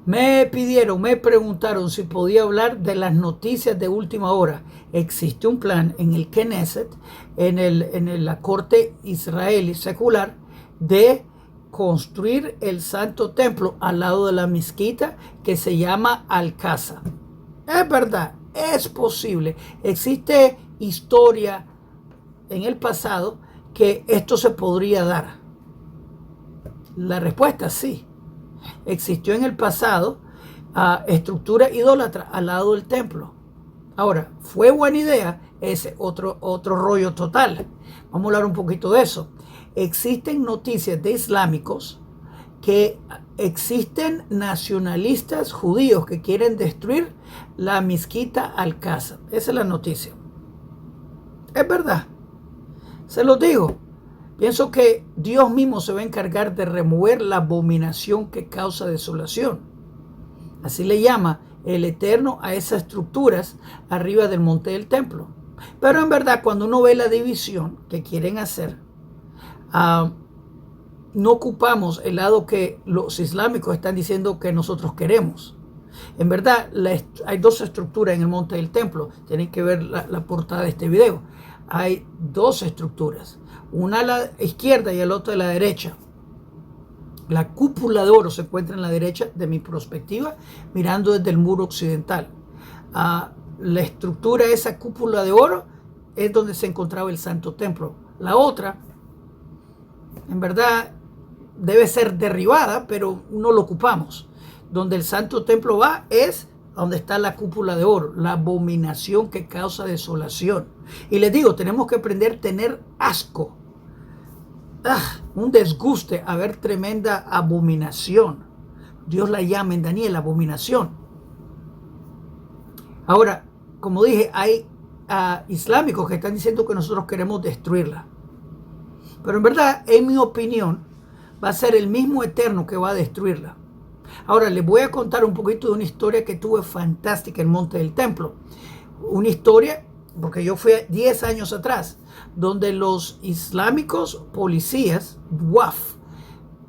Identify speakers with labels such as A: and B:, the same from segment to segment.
A: Me preguntaron si podía hablar de las noticias de última hora. Existe un plan en el Knesset, en la corte israelí secular, de construir el Santo Templo al lado de la mezquita que se llama Al-Aqsa. Es verdad, es posible. Existe historia en el pasado que esto se podría dar. La respuesta es sí. Existió en el pasado estructura idólatra al lado del templo. Ahora, ¿fue buena idea? Ese otro rollo total. Vamos a hablar un poquito de eso. Existen noticias de islámicos que existen nacionalistas judíos que quieren destruir la mezquita Al-Aqsa. Esa es la noticia. Es verdad. Se los digo. Pienso que Dios mismo se va a encargar de remover la abominación que causa desolación. Así le llama el Eterno a esas estructuras arriba del monte del templo. Pero en verdad, cuando uno ve la división que quieren hacer, no ocupamos el lado que los islámicos están diciendo que nosotros queremos. En verdad, hay dos estructuras en el monte del templo. Tienen que ver la portada de este video. Hay dos estructuras. Una a la izquierda y el otro a la derecha. La cúpula de oro se encuentra en la derecha de mi perspectiva, mirando desde el muro occidental. La estructura de esa cúpula de oro es donde se encontraba el Santo Templo. La otra, en verdad, debe ser derribada, pero no lo ocupamos. Donde el Santo Templo va es donde está la cúpula de oro, la abominación que causa desolación. Y les digo, tenemos que aprender a tener asco. Un desguste a ver tremenda abominación. Dios la llama en Daniel abominación. Ahora, como dije, hay islámicos que están diciendo que nosotros queremos destruirla. Pero en verdad, en mi opinión, va a ser el mismo Eterno que va a destruirla. Ahora, les voy a contar un poquito de una historia que tuve fantástica en Monte del Templo. Una historia, porque yo fui 10 años atrás, donde los islámicos policías, WAF,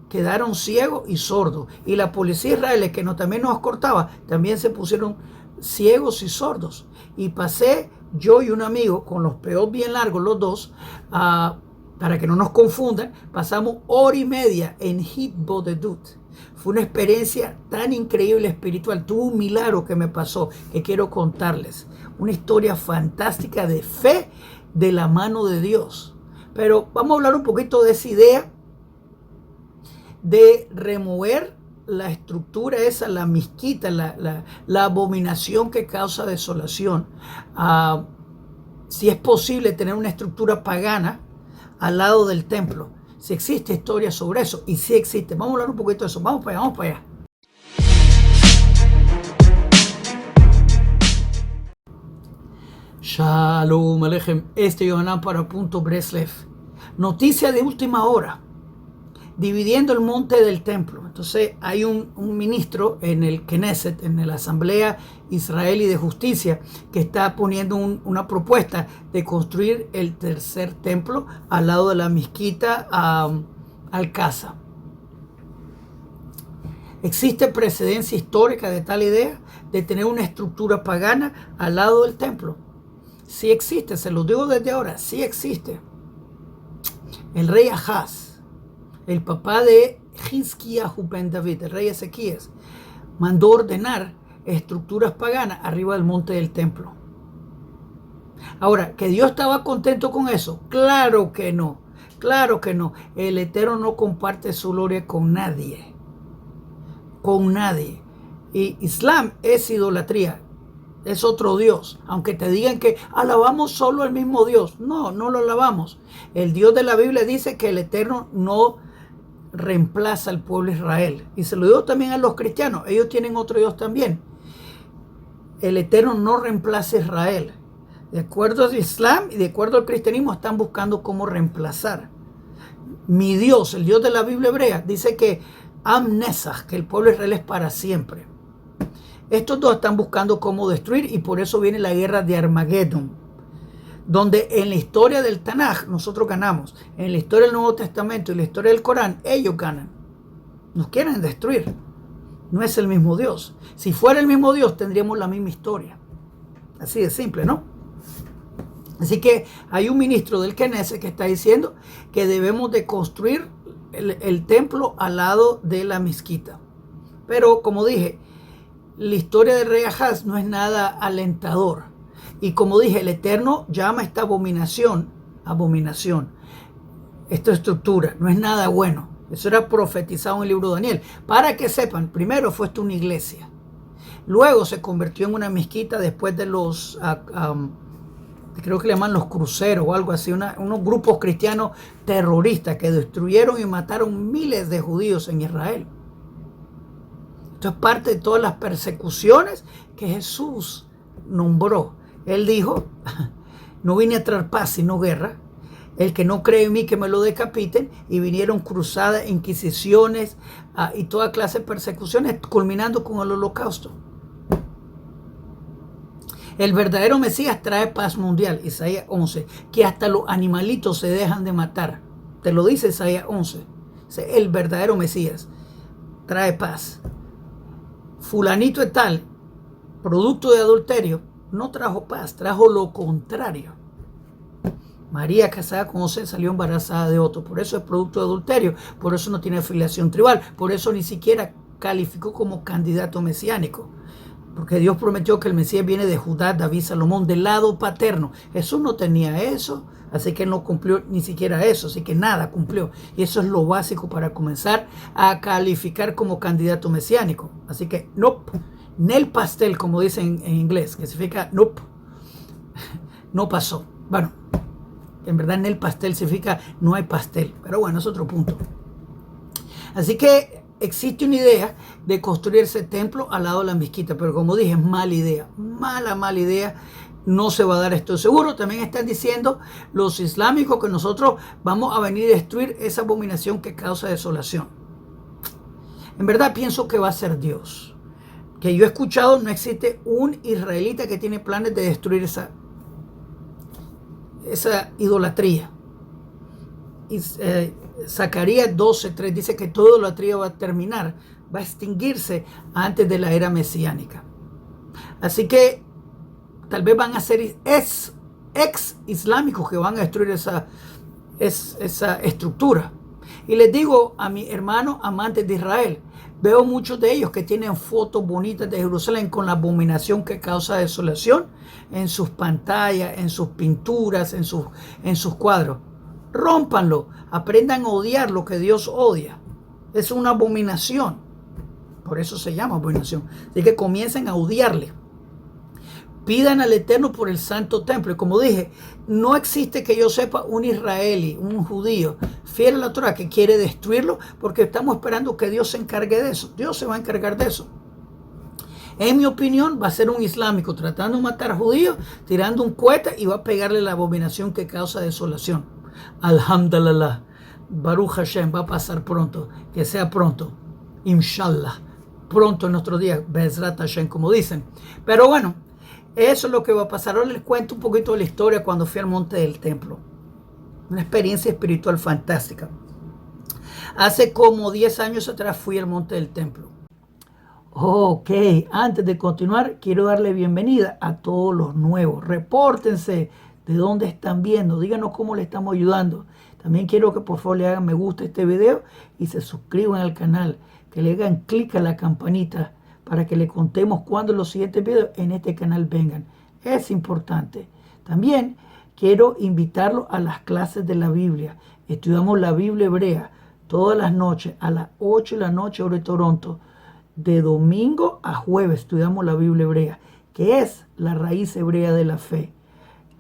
A: quedaron ciegos y sordos. Y la policía israelí, que también nos cortaba, también se pusieron ciegos y sordos. Y pasé yo y un amigo, con los peos bien largos los dos, para que no nos confundan, pasamos hora y media en Hitbodedut. Fue una experiencia tan increíble espiritual. Tuvo un milagro que me pasó, que quiero contarles. Una historia fantástica de fe de la mano de Dios. Pero vamos a hablar un poquito de esa idea de remover la estructura esa, la mezquita, la abominación que causa desolación. Si es posible tener una estructura pagana al lado del templo. Si existe historia sobre eso, y si existe. Vamos a hablar un poquito de eso. Vamos para allá, vamos para allá. Shalom Aleichem. Yohanan para Punto Breslev. Noticia de última hora. Dividiendo el monte del templo. Entonces hay un ministro en el Knesset, en la Asamblea Israelí de Justicia, que está poniendo una propuesta de construir el tercer templo al lado de la mezquita Al-Aqsa. ¿Existe precedencia histórica de tal idea de tener una estructura pagana al lado del templo? Sí existe, se lo digo desde ahora, sí existe. El rey Ahaz, el papá de Hizkiyahu ben David, el rey Ezequías, mandó ordenar estructuras paganas arriba del monte del templo. Ahora, ¿que Dios estaba contento con eso? Claro que no, claro que no. El Eterno no comparte su gloria con nadie, con nadie. Y Islam es idolatría, es otro Dios. Aunque te digan que alabamos solo al mismo Dios, no, no lo alabamos. El Dios de la Biblia dice que el Eterno no reemplaza al pueblo de Israel. Y se lo digo también a los cristianos, ellos tienen otro Dios también. El Eterno no reemplaza a Israel. De acuerdo al Islam y de acuerdo al cristianismo, están buscando cómo reemplazar. Mi Dios, el Dios de la Biblia hebrea, dice que Am-Nesach, que el pueblo de Israel es para siempre. Estos dos están buscando cómo destruir, y por eso viene la guerra de Armagedón, donde en la historia del Tanaj nosotros ganamos. En la historia del Nuevo Testamento y la historia del Corán, ellos ganan. Nos quieren destruir. No es el mismo Dios. Si fuera el mismo Dios, tendríamos la misma historia. Así de simple, ¿no? Así que hay un ministro del Knesset que está diciendo que debemos de construir el templo al lado de la mezquita. Pero, como dije, la historia del rey Ahaz no es nada alentador. Y como dije, el Eterno llama a esta abominación, esta estructura, no es nada bueno. Eso era profetizado en el libro de Daniel. Para que sepan, primero fue esto una iglesia. Luego se convirtió en una mezquita después de los, creo que le llaman los cruceros o algo así, unos grupos cristianos terroristas que destruyeron y mataron miles de judíos en Israel. Esto es parte de todas las persecuciones que Jesús nombró. Él dijo, no vine a traer paz sino guerra. El que no cree en mí, que me lo decapiten. Y vinieron cruzadas, inquisiciones y toda clase de persecuciones, culminando con el holocausto. El verdadero Mesías trae paz mundial, Isaías 11, que hasta los animalitos se dejan de matar. Te lo dice Isaías 11. El verdadero Mesías trae paz. Fulanito es tal, producto de adulterio, no trajo paz, trajo lo contrario. María, casada con José, salió embarazada de otro. Por eso es producto de adulterio. Por eso no tiene afiliación tribal. Por eso ni siquiera calificó como candidato mesiánico. Porque Dios prometió que el Mesías viene de Judá, David, Salomón, del lado paterno. Jesús no tenía eso. Así que no cumplió ni siquiera eso. Así que nada cumplió. Y eso es lo básico para comenzar a calificar como candidato mesiánico. Así que nope. Nel pastel, como dicen en inglés, que significa nope. No pasó. Bueno. En verdad en el pastel significa no hay pastel. Pero bueno, es otro punto. Así que existe una idea de construir ese templo al lado de la mezquita. Pero como dije, es mala idea. Mala idea. No se va a dar, esto seguro. También están diciendo los islámicos que nosotros vamos a venir a destruir esa abominación que causa desolación. En verdad pienso que va a ser Dios. Que yo he escuchado, no existe un israelita que tiene planes de destruir esa idolatría. Y Zacarías 12:3 dice que toda idolatría va a terminar, va a extinguirse antes de la era mesiánica. Así que tal vez van a ser ex islámicos que van a destruir esa estructura. Y les digo a mis hermanos amantes de Israel, veo muchos de ellos que tienen fotos bonitas de Jerusalén con la abominación que causa desolación en sus pantallas, en sus pinturas, en sus cuadros. Rómpanlo, aprendan a odiar lo que Dios odia. Es una abominación. Por eso se llama abominación. Así que comiencen a odiarle. Pidan al Eterno por el santo templo. Y como dije, no existe que yo sepa un israelí, un judío fiel a la Torah que quiere destruirlo, porque estamos esperando que Dios se encargue de eso. Dios se va a encargar de eso. En mi opinión, va a ser un islámico tratando de matar a judíos, tirando un cohete y va a pegarle la abominación que causa desolación. Alhamdulillah. Baruch Hashem, va a pasar pronto. Que sea pronto. Inshallah. Pronto en nuestros días. Bezrat Hashem, como dicen. Pero bueno, eso es lo que va a pasar. Ahora les cuento un poquito de la historia cuando fui al monte del templo. Una experiencia espiritual fantástica. Hace como 10 años atrás fui al monte del templo. Ok, antes de continuar, quiero darle bienvenida a todos los nuevos. Repórtense de dónde están viendo. Díganos cómo le estamos ayudando. También quiero que por favor le hagan me gusta a este video y se suscriban al canal. Que le hagan clic a la campanita para que le contemos cuando los siguientes videos en este canal vengan. Es importante. También quiero invitarlos a las clases de la Biblia. Estudiamos la Biblia hebrea todas las noches a las 8 de la noche hora de Toronto. De domingo a jueves estudiamos la Biblia hebrea, que es la raíz hebrea de la fe.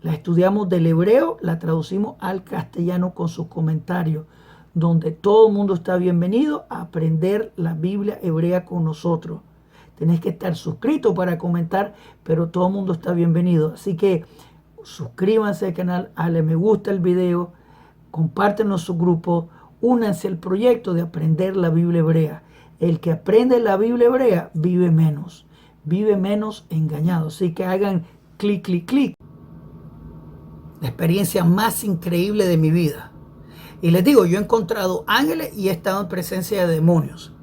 A: La estudiamos del hebreo, la traducimos al castellano con sus comentarios, donde todo el mundo está bienvenido a aprender la Biblia hebrea con nosotros. Tenés que estar suscrito para comentar, pero todo el mundo está bienvenido. Así que suscríbanse al canal, dale me gusta el video, compártenlo en su grupo, únanse al proyecto de aprender la Biblia hebrea. El que aprende la Biblia hebrea vive menos engañado. Así que hagan clic, clic, clic. La experiencia más increíble de mi vida. Y les digo, yo he encontrado ángeles y he estado en presencia de demonios.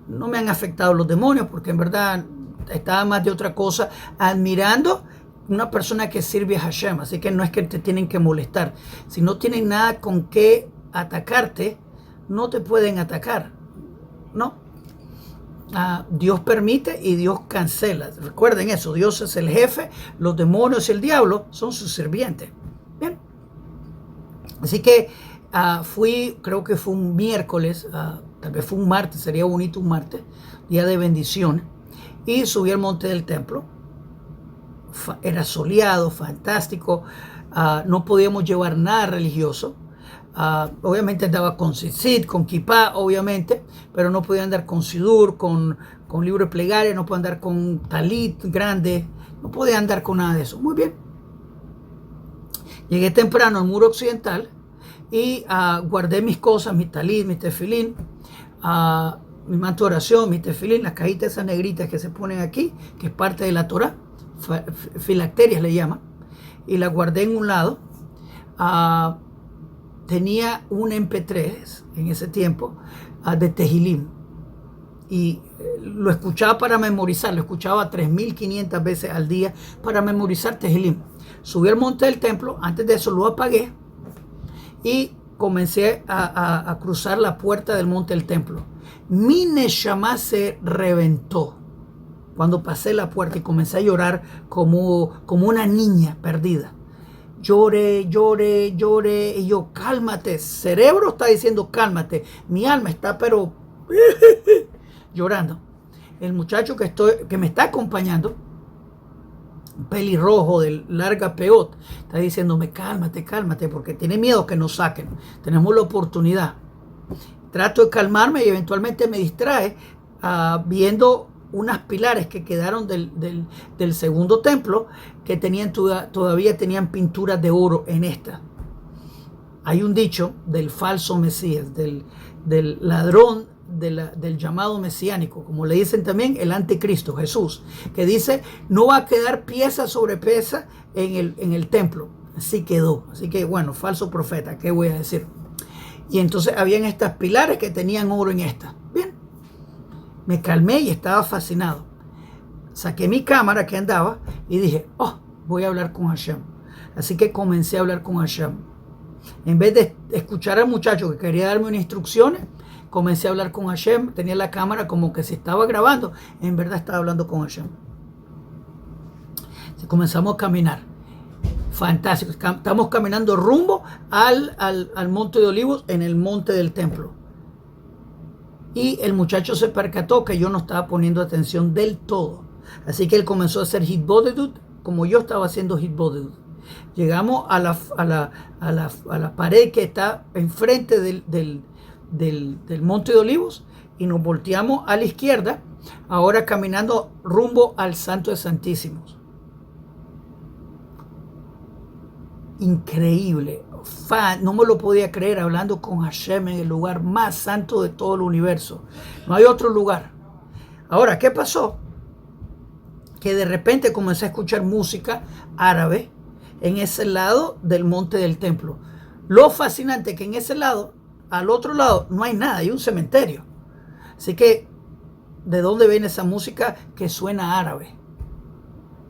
A: no me han afectado los demonios, porque en verdad estaba más de otra cosa, admirando una persona que sirve a Hashem. Así que no es que te tienen que molestar. Si no tienen nada con qué atacarte, no te pueden atacar, ¿no? Dios permite y Dios cancela. Recuerden eso, Dios es el jefe, los demonios y el diablo son sus sirvientes. Bien. Así que creo que fue un miércoles, tal vez fue un martes, sería bonito un martes, día de bendición, y subí al monte del templo. Era soleado, fantástico, no podíamos llevar nada religioso. Obviamente andaba con tzitzit, con kippah, obviamente, pero no podía andar con sidur, con libro de plegaria, no podía andar con talit grande, no podía andar con nada de eso. Muy bien. Llegué temprano al muro occidental y guardé mis cosas, mi talit, mi tefilín, mi manto de oración, mi tefilín, las cajitas esas negritas que se ponen aquí, que es parte de la Torah, filacterias le llaman, y las guardé en un lado. Tenía un MP3 en ese tiempo de Tehilim y lo escuchaba para memorizar, lo escuchaba 3.500 veces al día para memorizar Tehilim. Subí al monte del templo, antes de eso lo apagué y comencé a cruzar la puerta del monte del templo. Mi neshama se reventó cuando pasé la puerta y comencé a llorar como una niña perdida. Lloré, y yo, cálmate, cerebro está diciendo cálmate, mi alma está pero llorando. El muchacho que me está acompañando, pelirrojo de larga peot, está diciéndome cálmate, porque tiene miedo que nos saquen, tenemos la oportunidad. Trato de calmarme y eventualmente me distrae viendo unas pilares que quedaron del segundo templo, que todavía tenían pinturas de oro en esta. Hay un dicho del falso Mesías, del ladrón del llamado mesiánico, como le dicen también el anticristo, Jesús, que dice, no va a quedar pieza sobre pieza en el templo. Así quedó. Así que bueno, falso profeta, ¿qué voy a decir? Y entonces habían estas pilares que tenían oro en esta. Bien. Me calmé y estaba fascinado. Saqué mi cámara que andaba y dije, voy a hablar con Hashem. Así que comencé a hablar con Hashem. En vez de escuchar al muchacho que quería darme unas instrucciones, comencé a hablar con Hashem. Tenía la cámara como que se estaba grabando. En verdad estaba hablando con Hashem. Comenzamos a caminar. Fantástico. Estamos caminando rumbo al Monte de Olivos, en el monte del templo. Y el muchacho se percató que yo no estaba poniendo atención del todo. Así que él comenzó a hacer hitbodedut como yo estaba haciendo hitbodedut. Llegamos a la pared que está enfrente del Monte de Olivos y nos volteamos a la izquierda, ahora caminando rumbo al Santo de Santísimos. Increíble. No me lo podía creer, hablando con Hashem en el lugar más santo de todo el universo. No hay otro lugar. Ahora, ¿qué pasó? Que de repente comencé a escuchar música árabe en ese lado del monte del templo. Lo fascinante es que en ese lado, al otro lado, no hay nada, hay un cementerio. Así que, ¿de dónde viene esa música que suena árabe?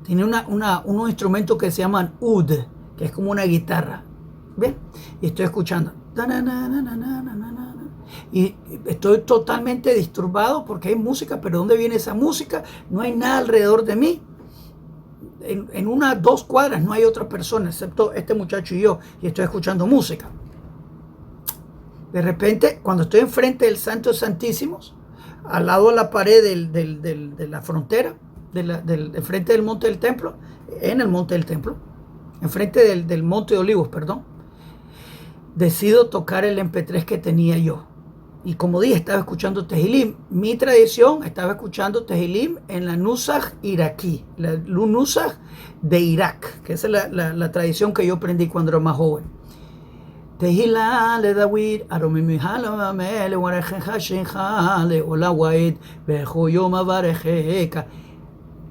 A: Tiene unos instrumentos que se llaman ud, que es como una guitarra. Bien, y estoy escuchando. Y estoy totalmente disturbado porque hay música, pero ¿dónde viene esa música? No hay nada alrededor de mí. En unas 2 cuadras no hay otra persona, excepto este muchacho y yo, y estoy escuchando música. De repente, cuando estoy enfrente del Santo de Santísimos, al lado de la pared de la frontera, enfrente del monte del templo, en el monte del templo, enfrente del monte de Olivos, perdón, decido tocar el MP3 que tenía yo. Y como dije, estaba escuchando Tehilim. Mi tradición, estaba escuchando Tehilim en la Nusach iraquí, la Nusach de Irak, que esa es la tradición que yo aprendí cuando era más joven. Tehilá le David, aromimihala mele warejeja shenja le olawaid bejo yoma varejeka.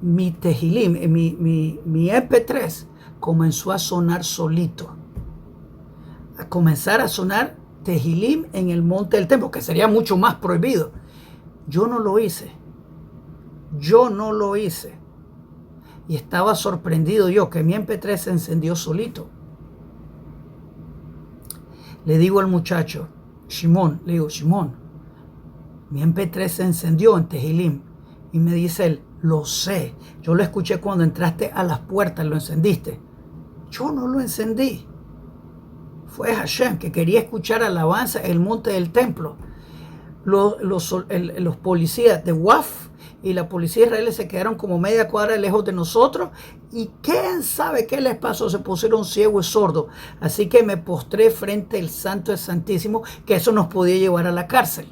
A: Mi Tehilim, mi MP3 comenzó a sonar solito. A comenzar a sonar Tehilim en el monte del templo, que sería mucho más prohibido. Yo no lo hice. Yo no lo hice. Y estaba sorprendido yo que mi MP3 se encendió solito. Le digo al muchacho, Shimon, le digo, Shimon, mi MP3 se encendió en Tehilim. Y me dice él, lo sé. Yo lo escuché cuando entraste a las puertas, lo encendiste. Yo no lo encendí. Fue Hashem que quería escuchar alabanza en el monte del templo. Los policías de WAF y la policía israelí se quedaron como media cuadra lejos de nosotros y quién sabe qué les pasó, se pusieron ciegos y sordos. Así que me postré frente al Santo del Santísimo, que eso nos podía llevar a la cárcel.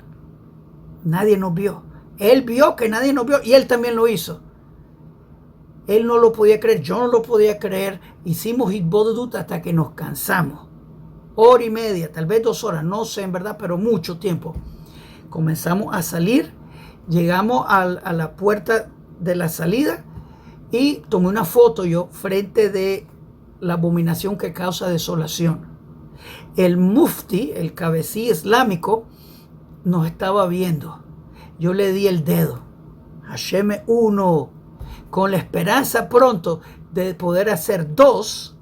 A: Nadie nos vio. Él vio que nadie nos vio y él también lo hizo. Él no lo podía creer, yo no lo podía creer. Hicimos hitbodedut hasta que nos cansamos. Hora y media, tal vez 2 horas, no sé en verdad, pero mucho tiempo. Comenzamos a salir, llegamos a la puerta de la salida y tomé una foto yo frente de la abominación que causa desolación. El mufti, el cabecilla islámico, nos estaba viendo. Yo le di el dedo. Hashem uno, con la esperanza pronto de poder hacer 2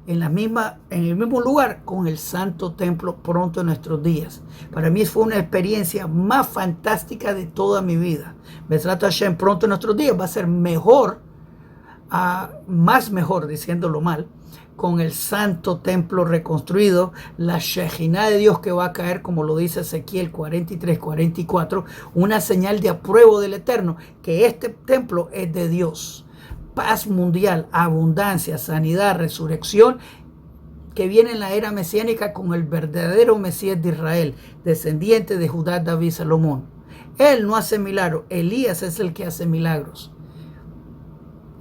A: en el mismo lugar con el Santo Templo pronto en nuestros días. Para mí fue una experiencia más fantástica de toda mi vida. Besrat Hashem pronto en nuestros días va a ser mejor, más mejor, diciéndolo mal, con el Santo Templo reconstruido, la Shejinah de Dios que va a caer, como lo dice Ezequiel 43, 44, una señal de apruebo del Eterno, que este templo es de Dios. Paz mundial, abundancia, sanidad, resurrección, que viene en la era mesiánica con el verdadero Mesías de Israel, descendiente de Judá, David, Salomón. Él no hace milagros, Elías es el que hace milagros.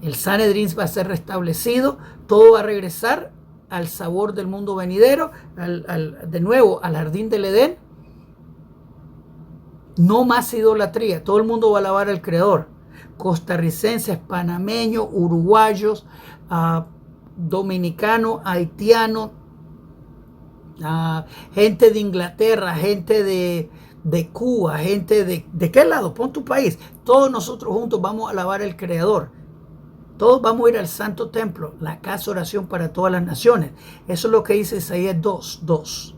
A: El Sanedrín va a ser restablecido, todo va a regresar al sabor del mundo venidero, de nuevo al jardín del Edén. No más idolatría, todo el mundo va a alabar al Creador. Costarricenses, panameños, uruguayos, dominicanos, haitianos, gente de Inglaterra, gente de Cuba, gente de qué lado, pon tu país. Todos nosotros juntos vamos a alabar al Creador. Todos vamos a ir al Santo Templo, la casa de oración para todas las naciones. Eso es lo que dice Isaías 2:2.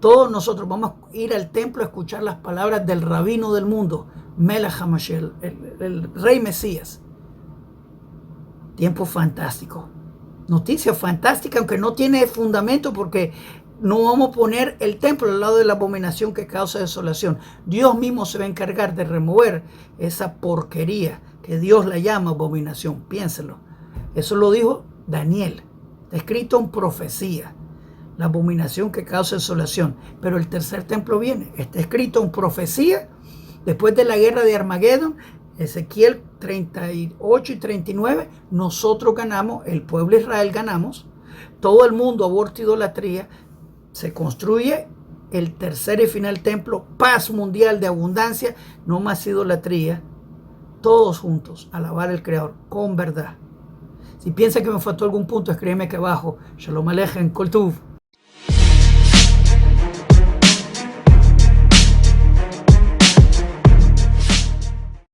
A: Todos nosotros vamos a ir al templo a escuchar las palabras del rabino del mundo, Melech HaMashiach, el rey Mesías. Tiempo fantástico. Noticia fantástica, aunque no tiene fundamento porque no vamos a poner el templo al lado de la abominación que causa desolación. Dios mismo se va a encargar de remover esa porquería que Dios la llama abominación. Piénselo. Eso lo dijo Daniel. Está escrito en profecía. La abominación que causa desolación. Pero el tercer templo viene. Está escrito en profecía. Después de la guerra de Armagedón, Ezequiel 38 y 39, nosotros ganamos, el pueblo de Israel ganamos. Todo el mundo aborta idolatría. Se construye el tercer y final templo. Paz mundial de abundancia. No más idolatría. Todos juntos, alabar al Creador con verdad. Si piensa que me faltó algún punto, escríbeme aquí abajo. Shalom Aleichem, Kol Tuv.